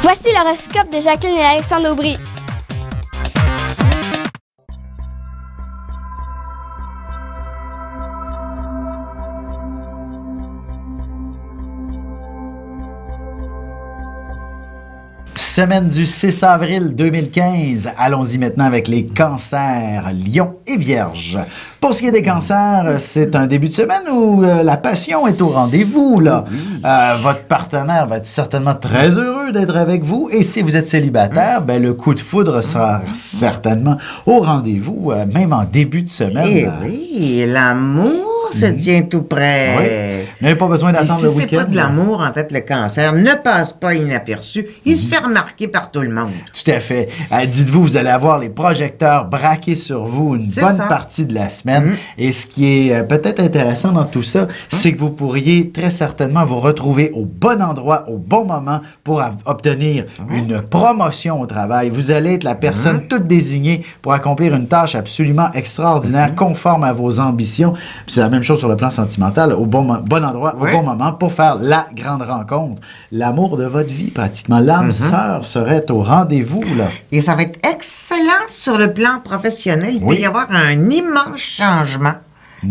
Voici l'horoscope de Jacqueline et Alexandre Aubry. Semaine du 6 avril 2015. Allons-y maintenant avec les cancers, lions et vierges. Pour ce qui est des cancers, c'est un début de semaine où la passion est au rendez-vous, là. Votre partenaire va être certainement très heureux d'être avec vous. Et si vous êtes célibataire, ben, le coup de foudre sera certainement au rendez-vous, même en début de semaine. Eh oui, l'amour se tient tout près. Oui. Vous n'avez pas besoin d'attendre le week-end. Si c'est pas de l'amour, en fait, le cancer ne passe pas inaperçu. Il se fait remarquer par tout le monde. Tout à fait. Dites-vous, vous allez avoir les projecteurs braqués sur vous une bonne partie de la semaine. Et ce qui est peut-être intéressant dans tout ça, c'est que vous pourriez très certainement vous retrouver au bon endroit, au bon moment pour obtenir une promotion au travail. Vous allez être la personne toute désignée pour accomplir une tâche absolument extraordinaire, conforme à vos ambitions. C'est la même chose sur le plan sentimental, au bon endroit, au bon moment, pour faire la grande rencontre. L'amour de votre vie, pratiquement. L'âme sœur serait au rendez-vous, là. Et ça va être excellent sur le plan professionnel. Il peut y avoir un immense changement.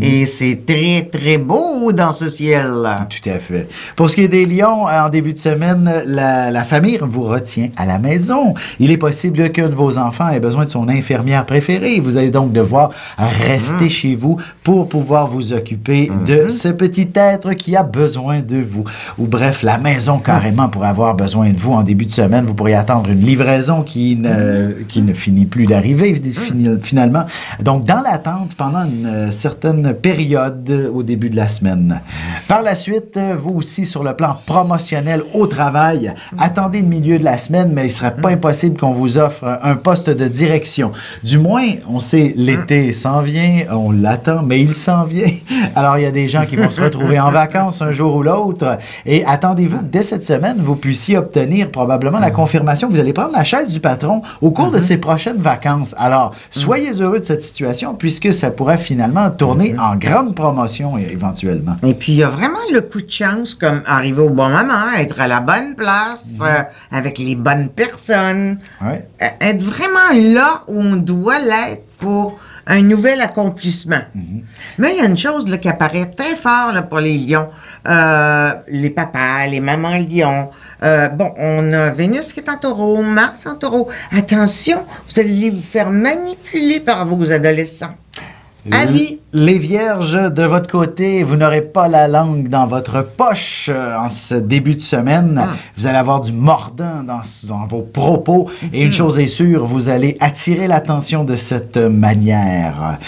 Et c'est très, très beau dans ce ciel-là. Tout à fait. Pour ce qui est des lions, en début de semaine, la famille vous retient à la maison. Il est possible qu'un de vos enfants ait besoin de son infirmière préférée. Vous allez donc devoir rester chez vous pour pouvoir vous occuper de ce petit être qui a besoin de vous. Ou bref, la maison carrément pourrait avoir besoin de vous en début de semaine. Vous pourriez attendre une livraison qui ne finit plus d'arriver finalement. Donc, dans l'attente, pendant une certaine période au début de la semaine. Par la suite, vous aussi, sur le plan promotionnel au travail, attendez le milieu de la semaine, mais il ne serait pas impossible qu'on vous offre un poste de direction. Du moins, on sait, l'été s'en vient, on l'attend, mais il s'en vient. Alors, il y a des gens qui vont se retrouver en vacances un jour ou l'autre, et attendez-vous que dès cette semaine, vous puissiez obtenir probablement la confirmation que vous allez prendre la chaise du patron au cours de ces prochaines vacances. Alors, soyez heureux de cette situation, puisque ça pourrait finalement tourner en grande promotion éventuellement. Et puis, il y a vraiment le coup de chance, comme arriver au bon moment, être à la bonne place, avec les bonnes personnes, être vraiment là où on doit l'être pour un nouvel accomplissement. Mais il y a une chose là, qui apparaît très fort là, pour les lions. Les papas, les mamans lions. On a Vénus qui est en taureau, Mars en taureau. Attention, vous allez vous faire manipuler par vos adolescents. Les vierges, de votre côté, vous n'aurez pas la langue dans votre poche en ce début de semaine. Vous allez avoir du mordant dans vos propos. Et une chose est sûre, vous allez attirer l'attention de cette manière.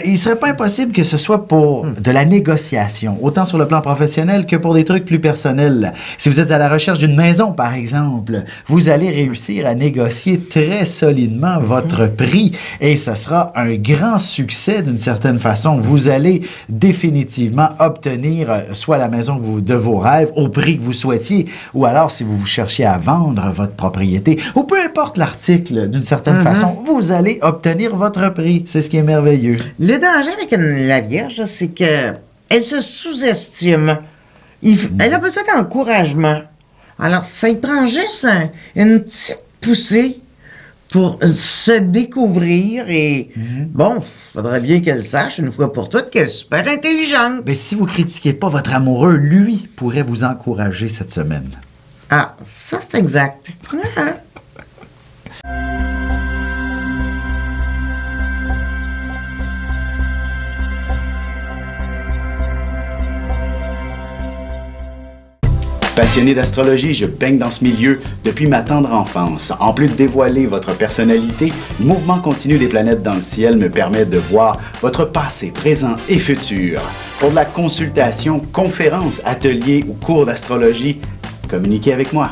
Il ne serait pas impossible que ce soit pour de la négociation, autant sur le plan professionnel que pour des trucs plus personnels. Si vous êtes à la recherche d'une maison, par exemple, vous allez réussir à négocier très solidement votre prix. Et ce sera un grand succès d'une certaine façon. Vous allez définitivement obtenir soit la maison de vos rêves au prix que vous souhaitiez, ou alors si vous cherchiez à vendre votre propriété, ou peu importe l'article, d'une certaine façon, vous allez obtenir votre prix. C'est ce qui est merveilleux. Le danger avec la Vierge, c'est qu'elle se sous-estime. Elle a besoin d'encouragement. Alors, ça y prend juste une petite poussée pour se découvrir et, faudrait bien qu'elle sache une fois pour toutes qu'elle est super intelligente. Mais si vous critiquez pas votre amoureux, lui pourrait vous encourager cette semaine. Ah, ça c'est exact. Passionné d'astrologie, je baigne dans ce milieu depuis ma tendre enfance. En plus de dévoiler votre personnalité, le mouvement continu des planètes dans le ciel me permet de voir votre passé, présent et futur. Pour de la consultation, conférences, ateliers ou cours d'astrologie, communiquez avec moi.